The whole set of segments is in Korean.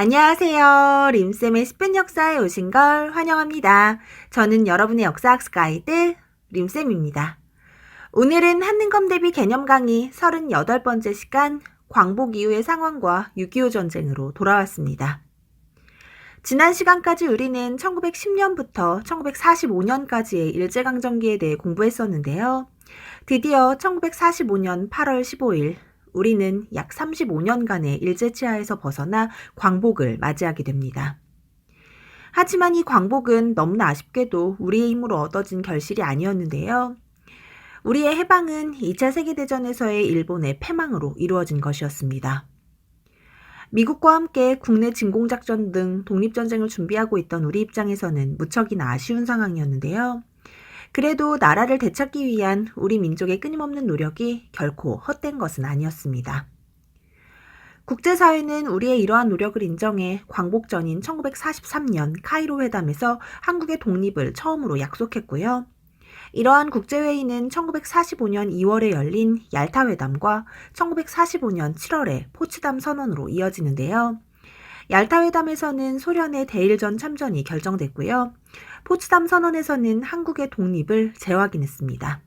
안녕하세요. 림쌤의 10분 역사에 오신 걸 환영합니다. 저는 여러분의 역사학습 가이드 림쌤입니다. 오늘은 한능검 대비 개념 강의 38번째 시간 광복 이후의 상황과 6.25 전쟁으로 돌아왔습니다. 지난 시간까지 우리는 1910년부터 1945년까지의 일제강점기에 대해 공부했었는데요. 드디어 1945년 8월 15일 우리는 약 35년간의 일제치하에서 벗어나 광복을 맞이하게 됩니다. 하지만 이 광복은 너무나 아쉽게도 우리의 힘으로 얻어진 결실이 아니었는데요. 우리의 해방은 2차 세계대전에서의 일본의 패망으로 이루어진 것이었습니다. 미국과 함께 국내 진공작전 등 독립전쟁을 준비하고 있던 우리 입장에서는 무척이나 아쉬운 상황이었는데요. 그래도 나라를 되찾기 위한 우리 민족의 끊임없는 노력이 결코 헛된 것은 아니었습니다. 국제사회는 우리의 이러한 노력을 인정해 광복 전인 1943년 카이로 회담에서 한국의 독립을 처음으로 약속했고요. 이러한 국제회의는 1945년 2월에 열린 얄타 회담과 1945년 7월에 포츠담 선언으로 이어지는데요. 얄타 회담에서는 소련의 대일전 참전이 결정됐고요. 포츠담 선언에서는 한국의 독립을 재확인했습니다.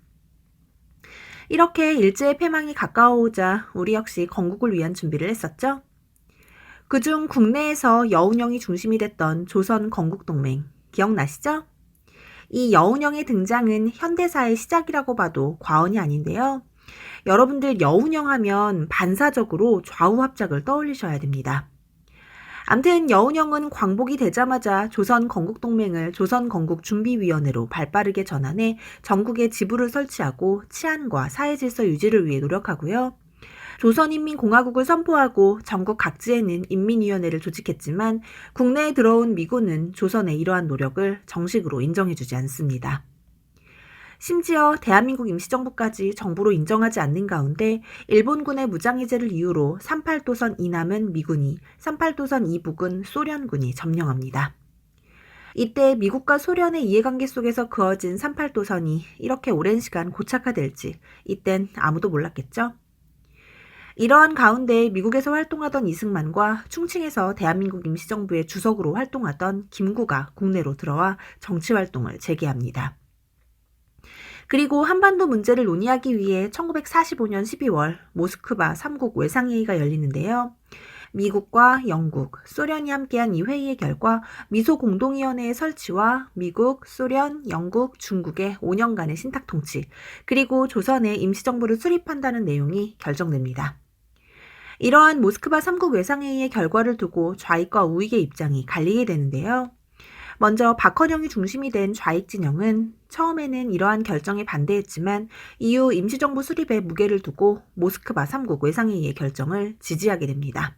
이렇게 일제의 패망이 가까워오자 우리 역시 건국을 위한 준비를 했었죠. 그중 국내에서 여운형이 중심이 됐던 조선 건국동맹 기억나시죠? 이 여운형의 등장은 현대사의 시작이라고 봐도 과언이 아닌데요. 여러분들 여운형 하면 반사적으로 좌우 합작을 떠올리셔야 됩니다. 암튼 여운형은 광복이 되자마자 조선 건국동맹을 조선 건국준비위원회로 발빠르게 전환해 전국에 지부를 설치하고 치안과 사회질서 유지를 위해 노력하고요. 조선인민공화국을 선포하고 전국 각지에는 인민위원회를 조직했지만 국내에 들어온 미군은 조선의 이러한 노력을 정식으로 인정해주지 않습니다. 심지어 대한민국 임시정부까지 정부로 인정하지 않는 가운데 일본군의 무장해제를 이유로 38도선 이남은 미군이, 38도선 이북은 소련군이 점령합니다. 이때 미국과 소련의 이해관계 속에서 그어진 38도선이 이렇게 오랜 시간 고착화될지 이땐 아무도 몰랐겠죠? 이러한 가운데 미국에서 활동하던 이승만과 충칭에서 대한민국 임시정부의 주석으로 활동하던 김구가 국내로 들어와 정치활동을 재개합니다. 그리고 한반도 문제를 논의하기 위해 1945년 12월 모스크바 3국 외상회의가 열리는데요. 미국과 영국, 소련이 함께한 이 회의의 결과 미소공동위원회의 설치와 미국, 소련, 영국, 중국의 5년간의 신탁통치, 그리고 조선의 임시정부를 수립한다는 내용이 결정됩니다. 이러한 모스크바 3국 외상회의의 결과를 두고 좌익과 우익의 입장이 갈리게 되는데요. 먼저 박헌영이 중심이 된 좌익 진영은 처음에는 이러한 결정에 반대했지만 이후 임시정부 수립에 무게를 두고 모스크바 3국 외상회의의 결정을 지지하게 됩니다.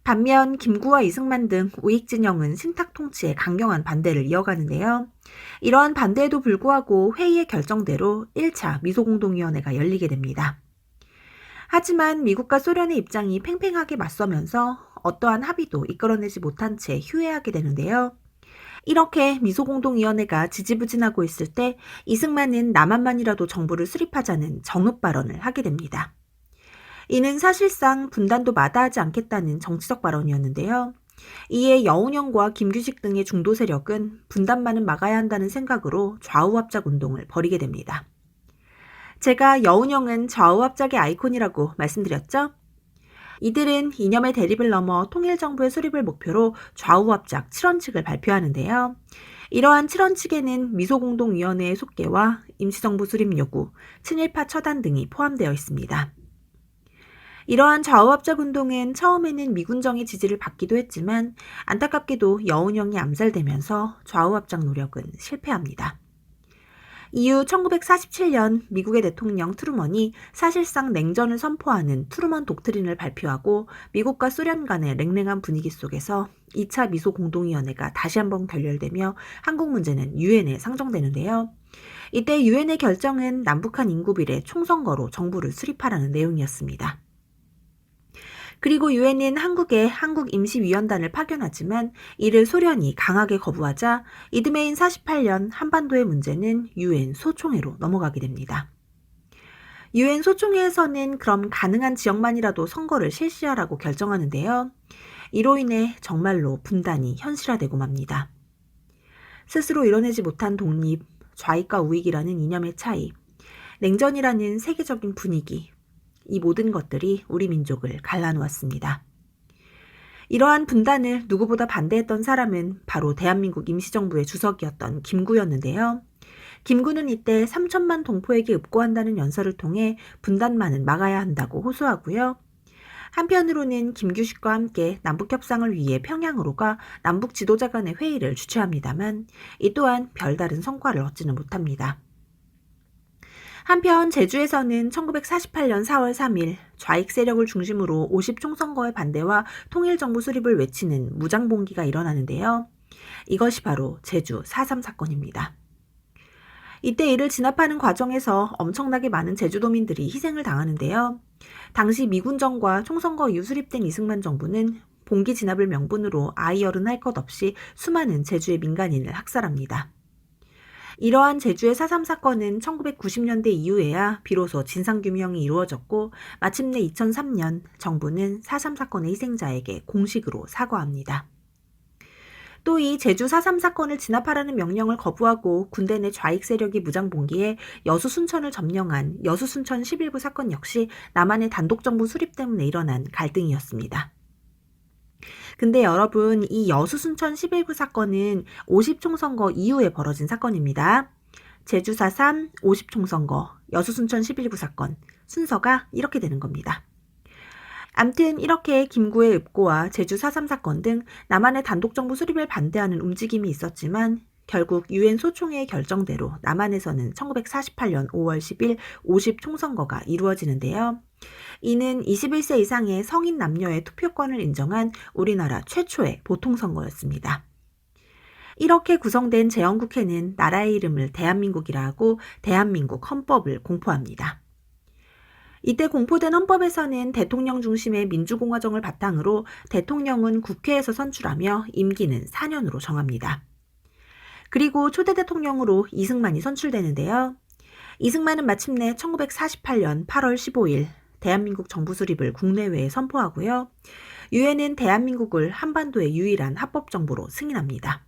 반면 김구와 이승만 등 우익 진영은 신탁 통치에 강경한 반대를 이어가는데요. 이러한 반대에도 불구하고 회의의 결정대로 1차 미소공동위원회가 열리게 됩니다. 하지만 미국과 소련의 입장이 팽팽하게 맞서면서 어떠한 합의도 이끌어내지 못한 채 휴회하게 되는데요. 이렇게 미소공동위원회가 지지부진하고 있을 때 이승만은 남한만이라도 정부를 수립하자는 정읍 발언을 하게 됩니다. 이는 사실상 분단도 마다하지 않겠다는 정치적 발언이었는데요. 이에 여운형과 김규식 등의 중도 세력은 분단만은 막아야 한다는 생각으로 좌우합작 운동을 벌이게 됩니다. 제가 여운형은 좌우합작의 아이콘이라고 말씀드렸죠? 이들은 이념의 대립을 넘어 통일정부의 수립을 목표로 좌우합작 7원칙을 발표하는데요. 이러한 7원칙에는 미소공동위원회의 속개와 임시정부 수립 요구, 친일파 처단 등이 포함되어 있습니다. 이러한 좌우합작 운동은 처음에는 미군정의 지지를 받기도 했지만 안타깝게도 여운형이 암살되면서 좌우합작 노력은 실패합니다. 이후 1947년 미국의 대통령 트루먼이 사실상 냉전을 선포하는 트루먼 독트린을 발표하고 미국과 소련 간의 냉랭한 분위기 속에서 2차 미소공동위원회가 다시 한번 결렬되며 한국 문제는 유엔에 상정되는데요. 이때 유엔의 결정은 남북한 인구 비례 총선거로 정부를 수립하라는 내용이었습니다. 그리고 유엔은 한국에 한국임시위원단을 파견하지만 이를 소련이 강하게 거부하자 이듬해인 48년 한반도의 문제는 유엔 소총회로 넘어가게 됩니다. 유엔 소총회에서는 그럼 가능한 지역만이라도 선거를 실시하라고 결정하는데요. 이로 인해 정말로 분단이 현실화되고 맙니다. 스스로 이뤄내지 못한 독립, 좌익과 우익이라는 이념의 차이, 냉전이라는 세계적인 분위기, 이 모든 것들이 우리 민족을 갈라놓았습니다. 이러한 분단을 누구보다 반대했던 사람은 바로 대한민국 임시정부의 주석이었던 김구였는데요. 김구는 이때 3천만 동포에게 읍고한다는 연설을 통해 분단만은 막아야 한다고 호소하고요. 한편으로는 김규식과 함께 남북협상을 위해 평양으로 가 남북 지도자 간의 회의를 주최합니다만 이 또한 별다른 성과를 얻지는 못합니다. 한편 제주에서는 1948년 4월 3일 좌익 세력을 중심으로 50 총선거의 반대와 통일정부 수립을 외치는 무장봉기가 일어나는데요. 이것이 바로 제주 4.3 사건입니다. 이때 이를 진압하는 과정에서 엄청나게 많은 제주도민들이 희생을 당하는데요. 당시 미군정과 총선거 이후 수립된 이승만 정부는 봉기 진압을 명분으로 아이열은 할 것 없이 수많은 제주의 민간인을 학살합니다. 이러한 제주의 4.3 사건은 1990년대 이후에야 비로소 진상규명이 이루어졌고 마침내 2003년 정부는 4.3 사건의 희생자에게 공식으로 사과합니다. 또 이 제주 4.3 사건을 진압하라는 명령을 거부하고 군대 내 좌익 세력이 무장봉기해 여수 순천을 점령한 여수 순천 11구 사건 역시 남한의 단독정부 수립 때문에 일어난 갈등이었습니다. 근데 여러분, 이 여수 순천 11구 사건은 50 총선거 이후에 벌어진 사건입니다. 제주 4.3, 50 총선거, 여수 순천 11구 사건, 순서가 이렇게 되는 겁니다. 암튼 이렇게 김구의 읍고와 제주 4.3 사건 등 남한의 단독정부 수립을 반대하는 움직임이 있었지만 결국 유엔 소총회의 결정대로 남한에서는 1948년 5월 10일 50 총선거가 이루어지는데요. 이는 21세 이상의 성인 남녀의 투표권을 인정한 우리나라 최초의 보통선거였습니다. 이렇게 구성된 제헌국회는 나라의 이름을 대한민국이라 하고 대한민국 헌법을 공포합니다. 이때 공포된 헌법에서는 대통령 중심의 민주공화정을 바탕으로 대통령은 국회에서 선출하며 임기는 4년으로 정합니다. 그리고 초대 대통령으로 이승만이 선출되는데요. 이승만은 마침내 1948년 8월 15일 대한민국 정부 수립을 국내외에 선포하고요. 유엔은 대한민국을 한반도의 유일한 합법정부로 승인합니다.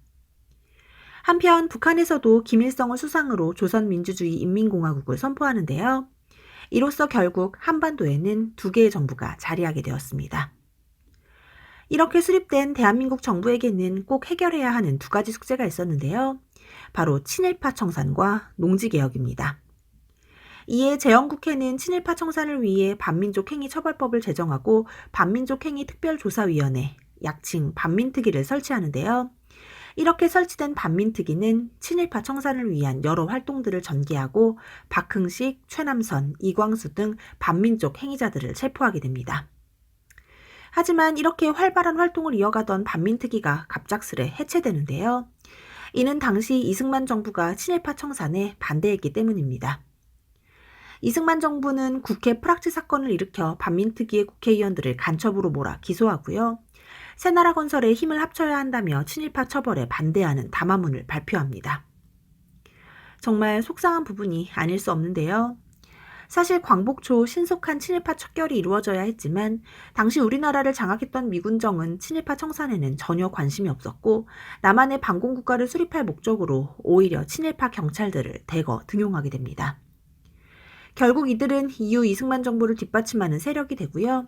한편 북한에서도 김일성을 수상으로 조선민주주의 인민공화국을 선포하는데요. 이로써 결국 한반도에는 두 개의 정부가 자리하게 되었습니다. 이렇게 수립된 대한민국 정부에게는 꼭 해결해야 하는 두 가지 숙제가 있었는데요. 바로 친일파 청산과 농지개혁입니다. 이에 제헌국회는 친일파 청산을 위해 반민족행위 처벌법을 제정하고 반민족행위 특별조사위원회, 약칭 반민특위를 설치하는데요. 이렇게 설치된 반민특위는 친일파 청산을 위한 여러 활동들을 전개하고 박흥식, 최남선, 이광수 등 반민족 행위자들을 체포하게 됩니다. 하지만 이렇게 활발한 활동을 이어가던 반민특위가 갑작스레 해체되는데요. 이는 당시 이승만 정부가 친일파 청산에 반대했기 때문입니다. 이승만 정부는 국회 프락치 사건을 일으켜 반민특위의 국회의원들을 간첩으로 몰아 기소하고요. 새나라 건설에 힘을 합쳐야 한다며 친일파 처벌에 반대하는 담화문을 발표합니다. 정말 속상한 부분이 아닐 수 없는데요. 사실 광복 초 신속한 친일파 척결이 이루어져야 했지만 당시 우리나라를 장악했던 미군정은 친일파 청산에는 전혀 관심이 없었고 남한의 반공국가를 수립할 목적으로 오히려 친일파 경찰들을 대거 등용하게 됩니다. 결국 이들은 이후 이승만 정부를 뒷받침하는 세력이 되고요.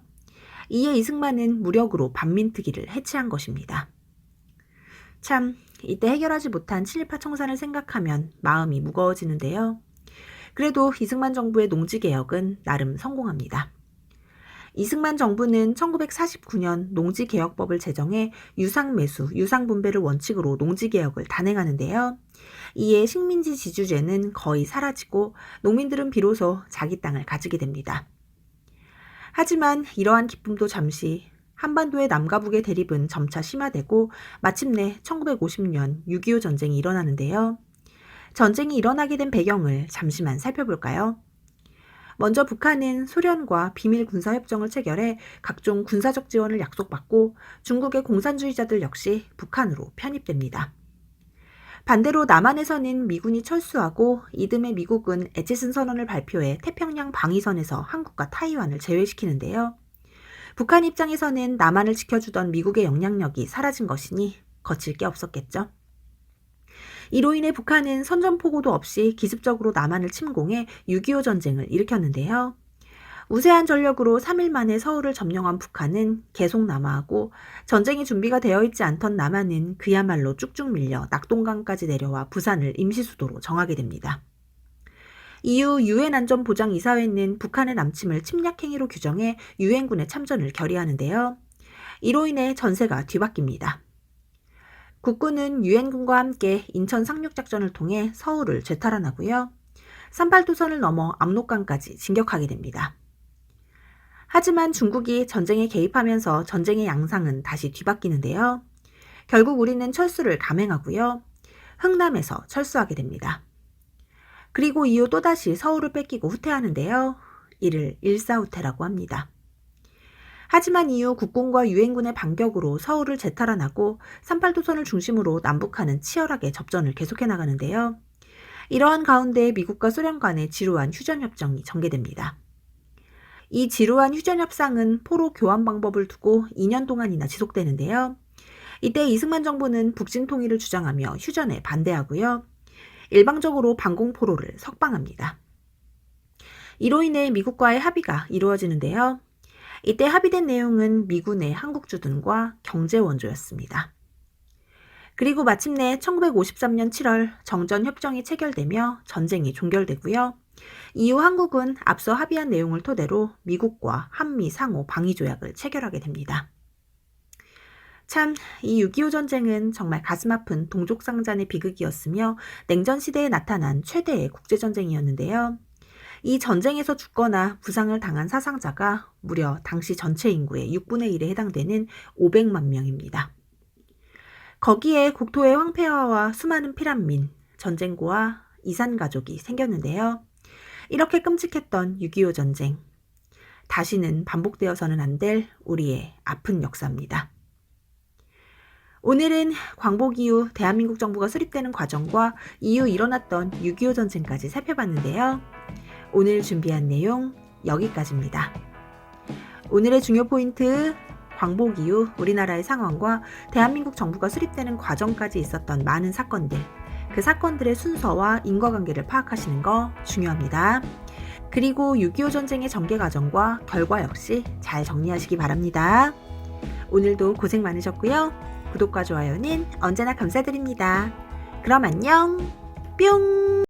이에 이승만은 무력으로 반민특위를 해체한 것입니다. 참, 이때 해결하지 못한 친일파 청산을 생각하면 마음이 무거워지는데요. 그래도 이승만 정부의 농지개혁은 나름 성공합니다. 이승만 정부는 1949년 농지개혁법을 제정해 유상매수, 유상분배를 원칙으로 농지개혁을 단행하는데요. 이에 식민지 지주제는 거의 사라지고 농민들은 비로소 자기 땅을 가지게 됩니다. 하지만 이러한 기쁨도 잠시, 한반도의 남과 북의 대립은 점차 심화되고 마침내 1950년 6.25 전쟁이 일어나는데요. 전쟁이 일어나게 된 배경을 잠시만 살펴볼까요? 먼저 북한은 소련과 비밀 군사협정을 체결해 각종 군사적 지원을 약속받고 중국의 공산주의자들 역시 북한으로 편입됩니다. 반대로 남한에서는 미군이 철수하고 이듬해 미국은 애치슨 선언을 발표해 태평양 방위선에서 한국과 타이완을 제외시키는데요. 북한 입장에서는 남한을 지켜주던 미국의 영향력이 사라진 것이니 거칠 게 없었겠죠. 이로 인해 북한은 선전포고도 없이 기습적으로 남한을 침공해 6.25 전쟁을 일으켰는데요. 우세한 전력으로 3일 만에 서울을 점령한 북한은 계속 남하하고 전쟁이 준비가 되어 있지 않던 남한은 그야말로 쭉쭉 밀려 낙동강까지 내려와 부산을 임시수도로 정하게 됩니다. 이후 유엔 안전보장이사회는 북한의 남침을 침략행위로 규정해 유엔군의 참전을 결의하는데요. 이로 인해 전세가 뒤바뀝니다. 국군은 유엔군과 함께 인천 상륙작전을 통해 서울을 재탈환하고요. 38도선을 넘어 압록강까지 진격하게 됩니다. 하지만 중국이 전쟁에 개입하면서 전쟁의 양상은 다시 뒤바뀌는데요. 결국 우리는 철수를 감행하고요. 흥남에서 철수하게 됩니다. 그리고 이후 또다시 서울을 뺏기고 후퇴하는데요. 이를 일사후퇴라고 합니다. 하지만 이후 국군과 유엔군의 반격으로 서울을 재탈환하고 38도선을 중심으로 남북한은 치열하게 접전을 계속해 나가는데요. 이러한 가운데 미국과 소련 간의 지루한 휴전협정이 전개됩니다. 이 지루한 휴전협상은 포로 교환 방법을 두고 2년 동안이나 지속되는데요. 이때 이승만 정부는 북진 통일을 주장하며 휴전에 반대하고요. 일방적으로 방공포로를 석방합니다. 이로 인해 미국과의 합의가 이루어지는데요. 이때 합의된 내용은 미군의 한국 주둔과 경제 원조였습니다. 그리고 마침내 1953년 7월 정전협정이 체결되며 전쟁이 종결되고요. 이후 한국은 앞서 합의한 내용을 토대로 미국과 한미 상호 방위조약을 체결하게 됩니다. 참, 이 6.25 전쟁은 정말 가슴 아픈 동족상잔의 비극이었으며 냉전 시대에 나타난 최대의 국제전쟁이었는데요. 이 전쟁에서 죽거나 부상을 당한 사상자가 무려 당시 전체 인구의 6분의 1에 해당되는 500만 명입니다. 거기에 국토의 황폐화와 수많은 피난민, 전쟁고와 이산가족이 생겼는데요. 이렇게 끔찍했던 6.25 전쟁, 다시는 반복되어서는 안 될 우리의 아픈 역사입니다. 오늘은 광복 이후 대한민국 정부가 수립되는 과정과 이후 일어났던 6.25 전쟁까지 살펴봤는데요. 오늘 준비한 내용 여기까지입니다. 오늘의 중요 포인트, 광복 이후 우리나라의 상황과 대한민국 정부가 수립되는 과정까지 있었던 많은 사건들, 그 사건들의 순서와 인과관계를 파악하시는 거 중요합니다. 그리고 6.25 전쟁의 전개 과정과 결과 역시 잘 정리하시기 바랍니다. 오늘도 고생 많으셨고요. 구독과 좋아요는 언제나 감사드립니다. 그럼 안녕, 뿅!